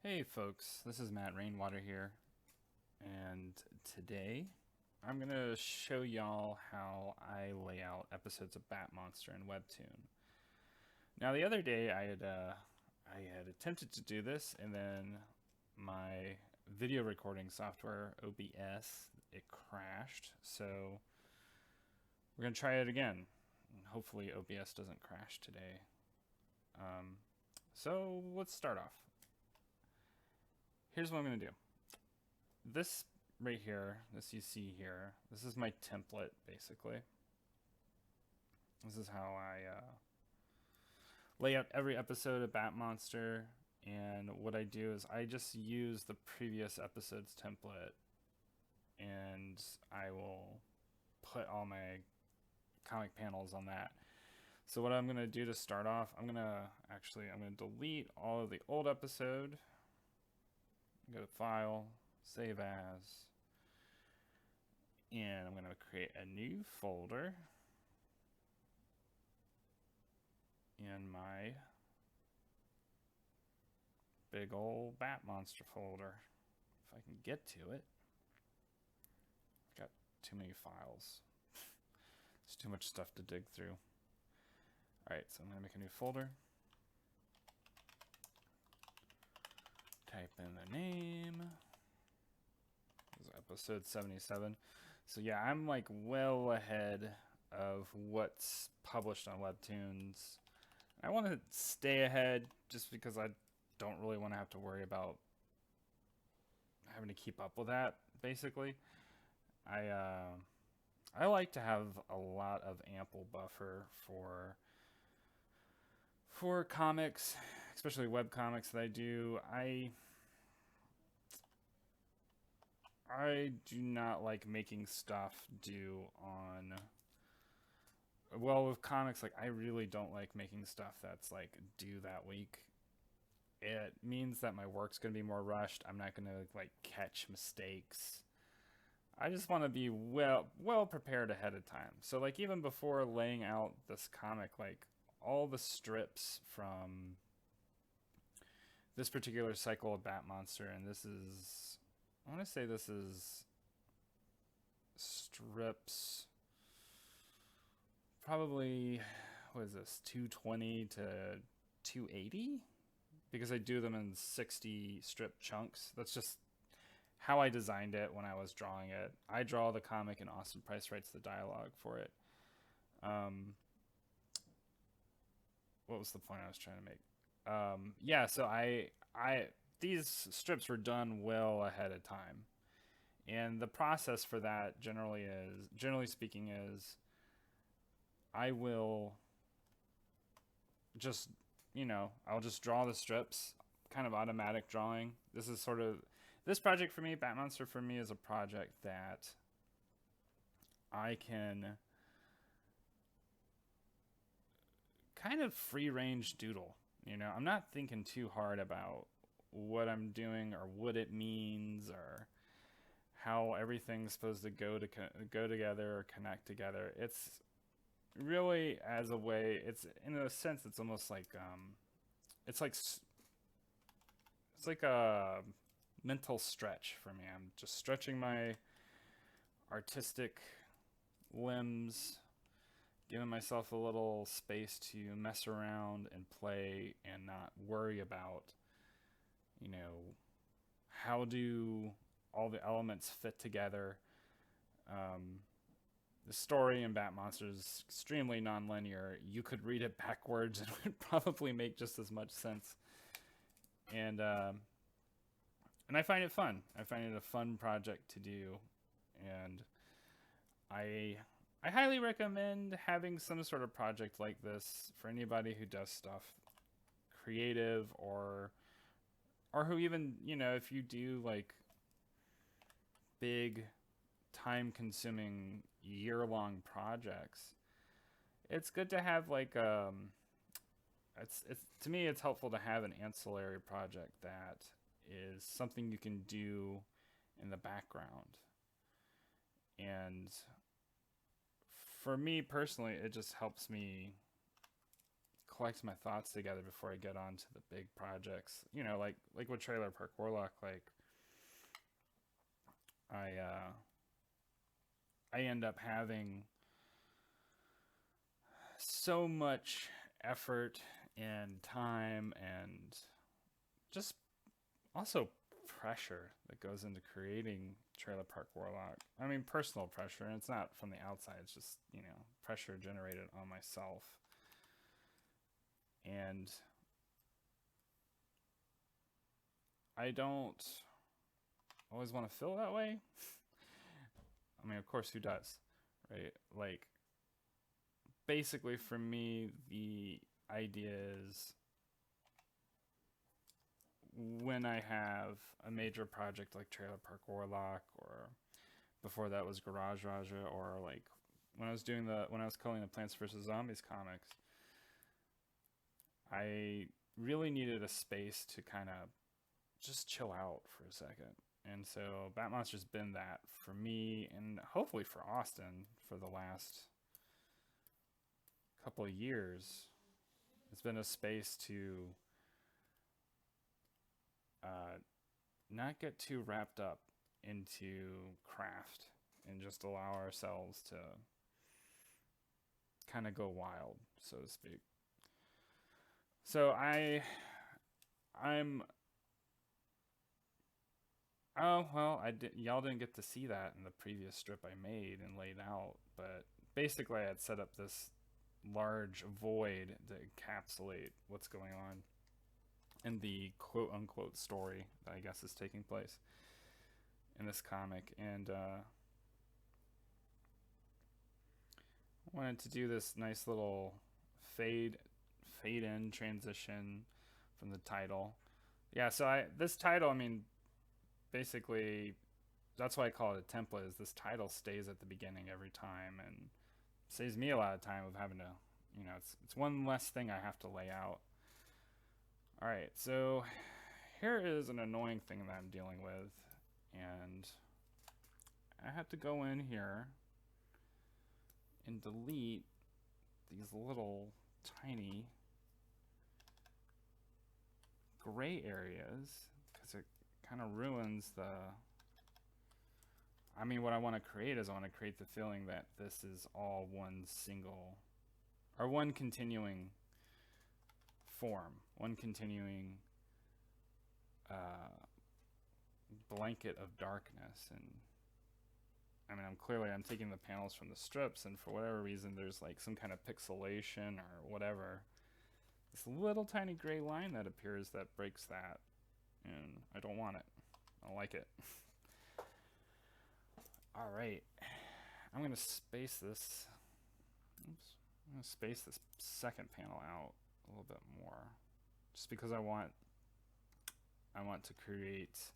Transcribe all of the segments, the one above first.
Hey folks, this is Matt Rainwater here, and today I'm going to show y'all how I lay out episodes of Batmonster in Webtoon. Now the other day I had attempted to do this, and then my video recording software OBS it crashed, so we're going to try it again. Hopefully OBS doesn't crash today. So let's start off. Here's what I'm going to do. This right here, this you see here, this is my template basically. This is how I lay out every episode of Batmonster, and what I do is I just use the previous episode's template and I will put all my comic panels on that. So what I'm going to do to start off, I'm going to delete all of the old episode, go to File, Save As, and I'm going to create a new folder in my big old Batmonster folder. If I can get to it. I've got too many files. There's too much stuff to dig through. Alright, so I'm going to make a new folder. Type in the name. This is episode 77. So yeah, I'm like well ahead of what's published on Webtoons. I want to stay ahead just because I don't really want to have to worry about having to keep up with that, basically. I like to have a lot of ample buffer for comics, especially web comics that I do. I do not like making stuff due on, well, with comics, like I really don't like making stuff that's like due that week. It means that my work's going to be more rushed. I'm not going to like catch mistakes. I just want to be well prepared ahead of time. So like even before laying out this comic, like all the strips from this particular cycle of Batmonster, and this is, I want to say this is strips probably, what is this, 220 to 280? Because I do them in 60 strip chunks. That's just how I designed it when I was drawing it. I draw the comic and Austin Price writes the dialogue for it. What was the point I was trying to make? Yeah, so these strips were done well ahead of time. And the process for that generally speaking, is I will just, I'll just draw the strips, kind of automatic drawing. This project for me, Batmonster for me, is a project that I can kind of free range doodle. I'm not thinking too hard about what I'm doing or what it means or how everything's supposed to go together or connect together. It's really, as a way, it's in a sense, it's almost like it's like it's like a mental stretch for me. I'm just stretching my artistic limbs, giving myself a little space to mess around and play and not worry about, how do all the elements fit together. The story in Batmonster is extremely non-linear. You could read it backwards and it would probably make just as much sense. And I find it fun. I find it a fun project to do, and I highly recommend having some sort of project like this for anybody who does stuff creative, or who even, if you do like big time consuming year-long projects, it's good to have like it's to me it's helpful to have an ancillary project that is something you can do in the background. And for me personally, it just helps me collect my thoughts together before I get on to the big projects. You know, like with Trailer Park Warlock, like I uh, I end up having so much effort and time and just also pressure that goes into creating Trailer Park Warlock. I mean, personal pressure, and it's not from the outside, it's just, you know, pressure generated on myself. And I don't always want to feel that way. I mean, of course, who does, right? Like, basically, for me, the idea is when I have a major project like Trailer Park Warlock, or before that was Garage Raja, or like when I was culling the Plants vs Zombies comics, I really needed a space to kind of just chill out for a second. And so Batmonster's been that for me, and hopefully for Austin for the last couple of years. It's been a space to not get too wrapped up into craft and just allow ourselves to kind of go wild, so to speak. So I'm oh well, y'all didn't get to see that in the previous strip I made and laid out, but basically I had set up this large void to encapsulate what's going on in the quote unquote story that I guess is taking place in this comic. And wanted to do this nice little fade in transition from the title. Yeah, so this title, I mean, basically that's why I call it a template, is this title stays at the beginning every time and saves me a lot of time of having to, you know, it's one less thing I have to lay out. All right, so here is an annoying thing that I'm dealing with, and I have to go in here and delete these little tiny gray areas because it kind of ruins the, I mean, what I want to create is I want to create the feeling that this is all one single, or one continuing form, one continuing blanket of darkness. And I mean, I'm taking the panels from the strips, and for whatever reason there's like some kind of pixelation or whatever, this little tiny gray line that appears that breaks that, and I don't want it. I don't like it. All right, I'm gonna space this. Oops, I'm gonna space this second panel out a little bit more, just because I want to create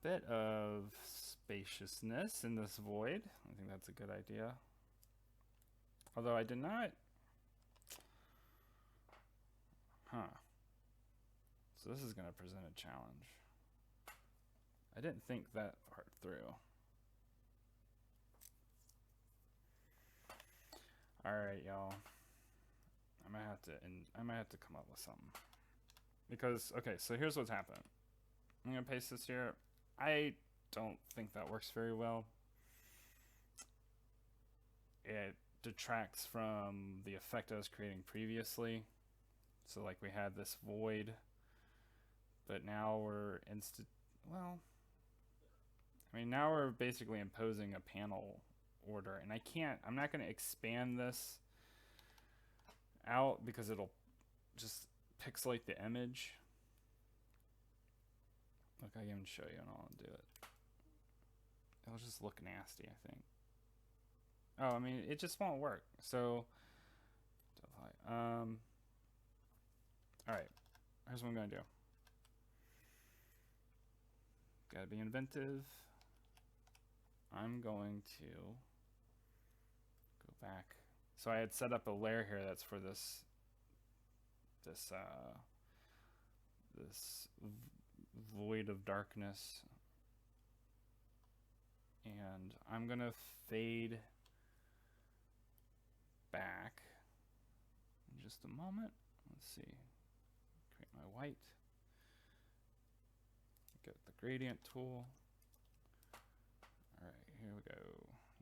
a bit of spaciousness in this void. I think that's a good idea. Although I did not. So this is going to present a challenge. I didn't think that part through. All right, y'all. I might have to come up with something. Because, okay, so here's what's happening. I'm going to paste this here. I don't think that works very well. It detracts from the effect I was creating previously. So like we had this void, but now we're now we're basically imposing a panel order, and I'm not going to expand this out because it'll just pixelate the image. Look, I can even show you and I'll do it. It'll just look nasty, I think. Oh, I mean, it just won't work. So, all right, here's what I'm gonna do. Gotta be inventive. I'm going to go back. So I had set up a layer here that's for this void of darkness, and I'm gonna fade back in just a moment. Let's see. Create my white. Get the gradient tool. Alright, here we go.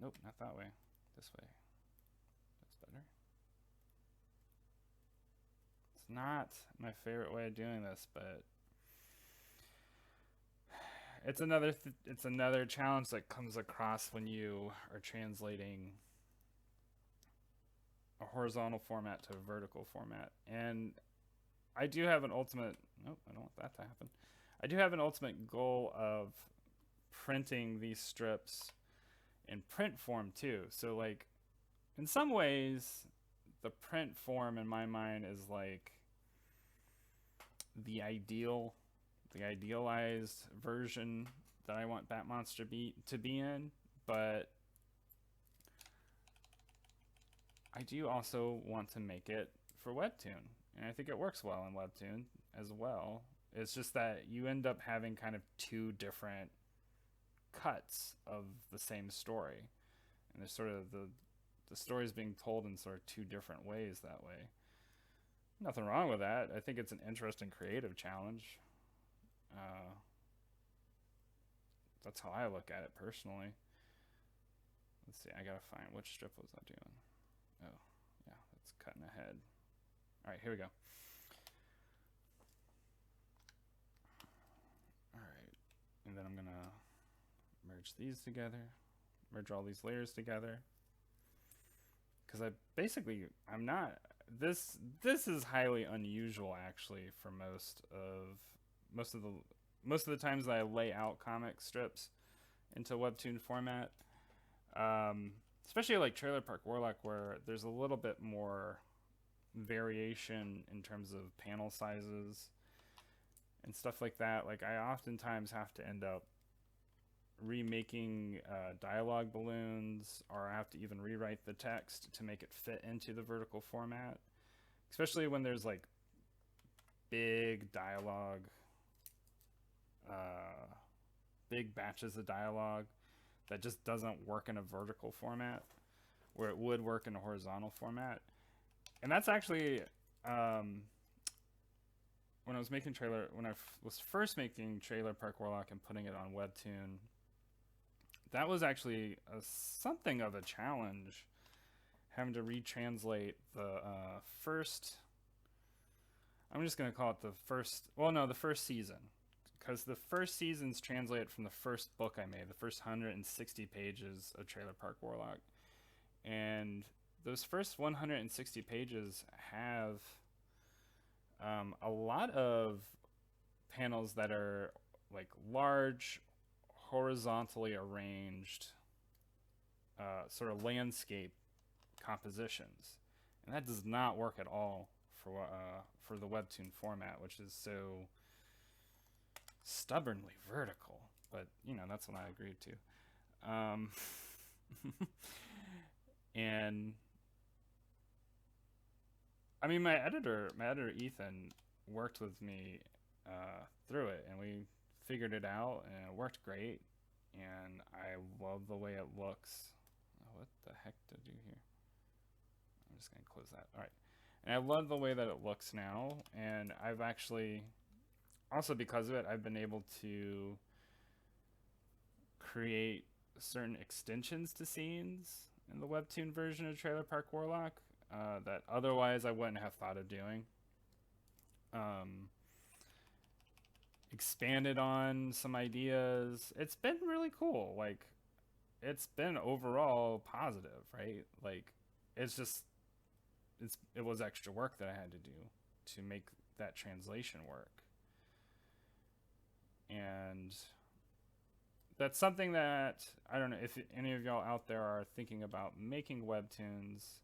Nope, not that way. This way. That's better. It's not my favorite way of doing this, but it's another challenge that comes across when you are translating a horizontal format to a vertical format. And I do have an ultimate, nope, I don't want that to happen. I do have an ultimate goal of printing these strips in print form too. So like, in some ways, the print form in my mind is like the idealized version that I want Batmonster to be in, but I do also want to make it for webtoon, and I think it works well in webtoon as well. It's just that you end up having kind of two different cuts of the same story, and there's sort of the story is being told in sort of two different ways that way. Nothing wrong with that. I think it's an interesting creative challenge. That's how I look at it personally. Let's see, I gotta find which strip was I doing. Oh, yeah, that's cutting ahead. All right, here we go. All right, and then I'm gonna merge these together, merge all these layers together. Because I'm not. This is highly unusual actually for most of the times that I lay out comic strips into webtoon format. Especially like Trailer Park Warlock, where there's a little bit more variation in terms of panel sizes and stuff like that. Like I oftentimes have to end up remaking dialogue balloons, or I have to even rewrite the text to make it fit into the vertical format, especially when there's like big dialogue, big batches of dialogue that just doesn't work in a vertical format where it would work in a horizontal format. And that's actually when I was first making Trailer Park Warlock and putting it on webtoon, that was actually something of a challenge, having to retranslate the first, I'm just going to call it the first season, because the first season's translated from the first book I made, the first 160 pages of Trailer Park Warlock. And those first 160 pages have a lot of panels that are like large, horizontally arranged sort of landscape compositions, and that does not work at all for the webtoon format, which is so stubbornly vertical. But you know, that's what I agreed to. And I mean, my editor Ethan worked with me through it, and we figured it out, and it worked great. And I love the way it looks. What the heck to do here? I'm just gonna close that. All right, and I love the way that it looks now. And I've actually, also because of it, I've been able to create certain extensions to scenes in the webtoon version of Trailer Park Warlock that otherwise I wouldn't have thought of doing. Expanded on some ideas. It's been really cool. Like, it's been overall positive, right? Like, it was extra work that I had to do to make that translation work. And that's something that, I don't know if any of y'all out there are thinking about making webtoons,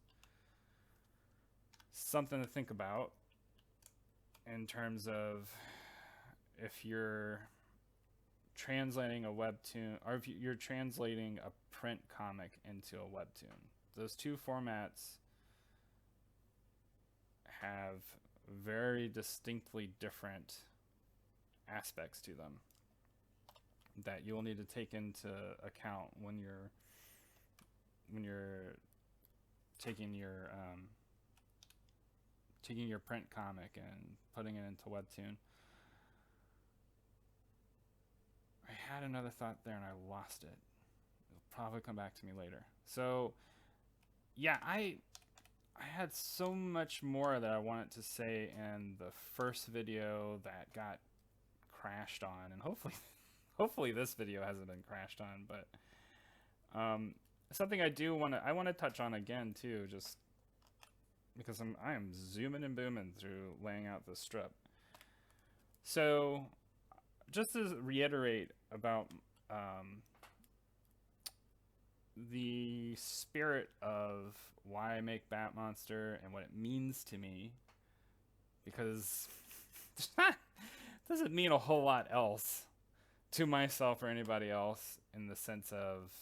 something to think about in terms of if you're translating a webtoon, or if you're translating a print comic into a webtoon. Those two formats have very distinctly different aspects to them that you'll need to take into account when you're taking your taking your print comic and putting it into webtoon. I had another thought there and I lost it. It'll probably come back to me later. So yeah, I had so much more that I wanted to say in the first video that got crashed on, and hopefully this video hasn't been crashed on, but something I want to touch on again too, just because I am zooming and booming through laying out this strip. So just to reiterate about the spirit of why I make Batmonster and what it means to me, because doesn't mean a whole lot else to myself or anybody else in the sense of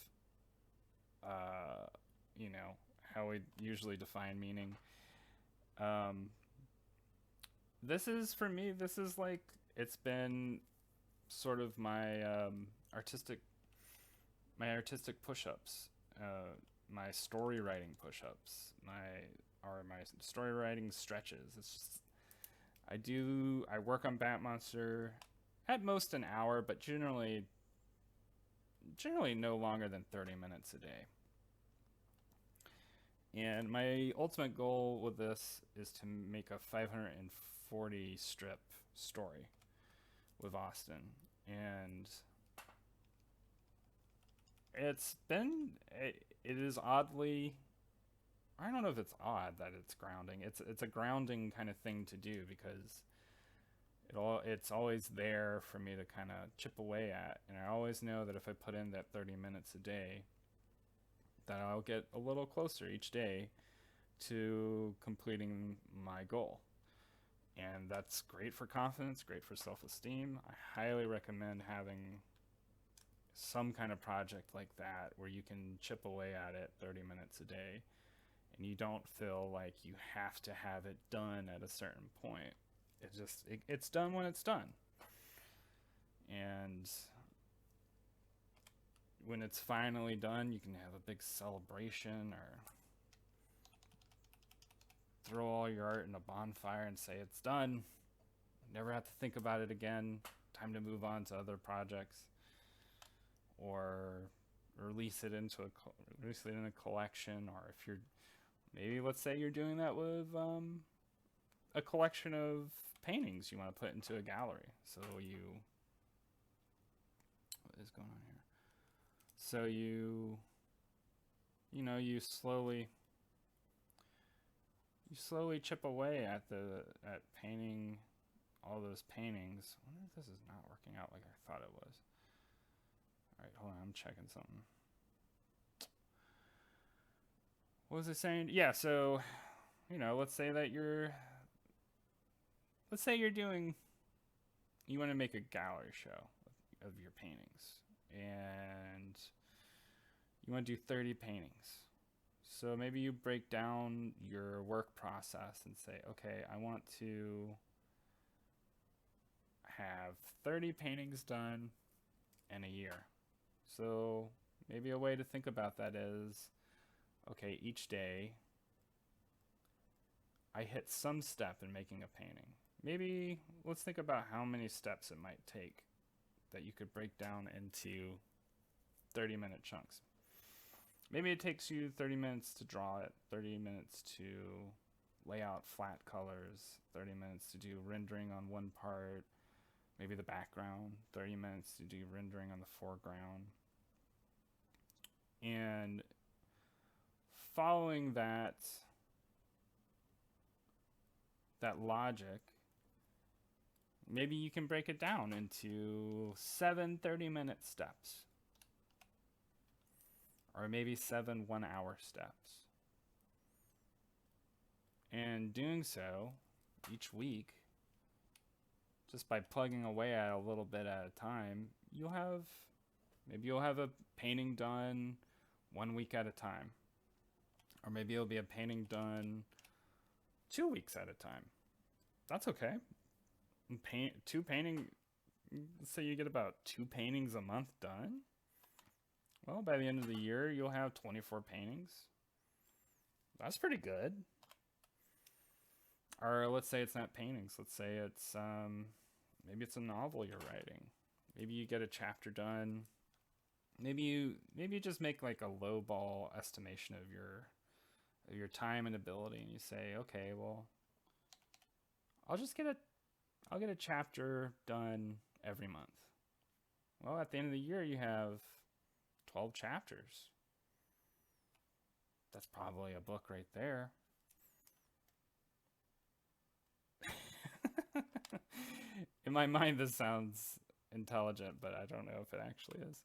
you know, how we usually define meaning. This is, for me, this is like, it's been sort of my artistic push-ups, my story writing push-ups, my story writing stretches. It's just, I work on Batmonster at most an hour, but generally no longer than 30 minutes a day. And my ultimate goal with this is to make a 540 strip story with Austin. And it is oddly, I don't know if it's odd that it's grounding. It's a grounding kind of thing to do, because it's always there for me to kind of chip away at, and I always know that if I put in that 30 minutes a day, that I'll get a little closer each day to completing my goal. And that's great for confidence, great for self-esteem. I highly recommend having some kind of project like that where you can chip away at it 30 minutes a day and you don't feel like you have to have it done at a certain point. It's done when it's done. And when it's finally done, you can have a big celebration or throw all your art in a bonfire and say it's done. Never have to think about it again. Time to move on to other projects, or release it in a collection. Or if you're, maybe let's say you're doing that with a collection of paintings you want to put into a gallery. So what is going on here? So you slowly chip away at painting all those paintings. I wonder if this is not working out like I thought it was. All right, hold on, I'm checking something. What was it saying? Yeah, so let's say you want to make a gallery show of your paintings, and you want to do 30 paintings. So maybe you break down your work process and say, okay, I want to have 30 paintings done in a year. So maybe a way to think about that is, okay, each day I hit some step in making a painting. Maybe let's think about how many steps it might take that you could break down into 30-minute chunks. Maybe it takes you 30 minutes to draw it, 30 minutes to lay out flat colors, 30 minutes to do rendering on one part, maybe the background, 30 minutes to do rendering on the foreground. And following that logic, maybe you can break it down into 7 30-minute steps. Or maybe 7 1-hour steps. And doing so each week, just by plugging away at a little bit at a time, you'll have a painting done 1 week at a time. Or maybe it'll be a painting done 2 weeks at a time. That's okay. Let's say you get about 2 paintings a month done. Well, by the end of the year, you'll have 24 paintings. That's pretty good. Or let's say it's not paintings. Let's say it's maybe it's a novel you're writing. Maybe you get a chapter done. Maybe you just make like a low ball estimation of your time and ability, and you say, okay, well, I'll just I'll get a chapter done every month. Well, at the end of the year, you have 12 chapters. That's probably a book right there. In my mind, this sounds intelligent, but I don't know if it actually is.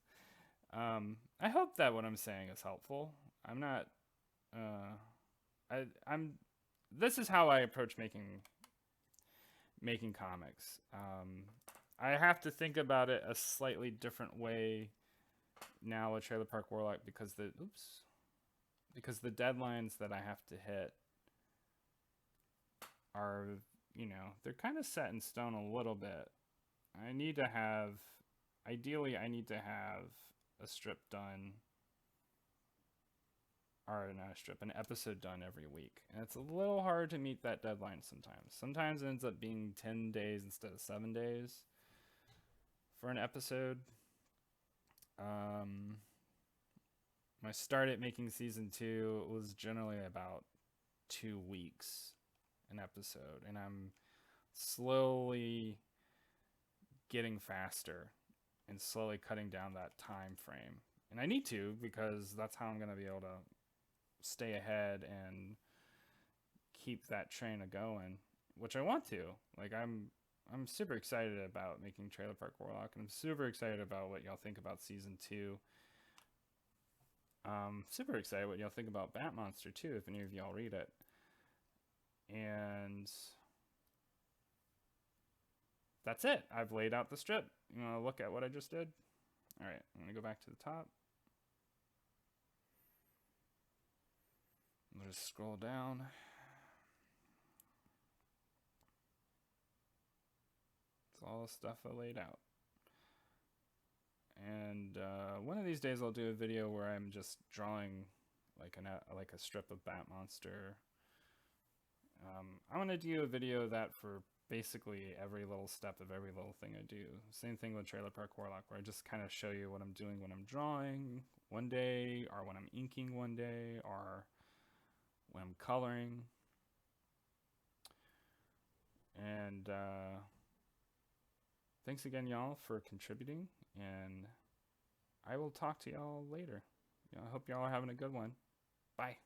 I hope that what I'm saying is helpful. I'm not. I'm. This is how I approach making comics. I have to think about it a slightly different way now with Trailer Park Warlock because the deadlines that I have to hit are, they're kind of set in stone a little bit. Ideally I need to have a strip done, or not a strip, an episode done every week. And it's a little hard to meet that deadline sometimes. Sometimes it ends up being 10 days instead of 7 days for an episode. When I started making season 2, it was generally about 2 weeks an episode, and I'm slowly getting faster and slowly cutting down that time frame. And I need to, because that's how I'm going to be able to stay ahead and keep that train a going, which I want to. Like, I'm super excited about making Trailer Park Warlock, and I'm super excited about what y'all think about season 2. Super excited what y'all think about Batmonster too, if any of y'all read it. And that's it. I've laid out the strip. You want to look at what I just did? All right, I'm going to go back to the top. I'll just scroll down. It's all the stuff I laid out. And one of these days I'll do a video where I'm just drawing like a strip of Batmonster. I'm going to do a video of that for basically every little step of every little thing I do. Same thing with Trailer Park Warlock, where I just kind of show you what I'm doing when I'm drawing one day, or when I'm inking one day, or when I'm coloring. And thanks again, y'all, for contributing, and I will talk to y'all later. I hope y'all are having a good one. Bye.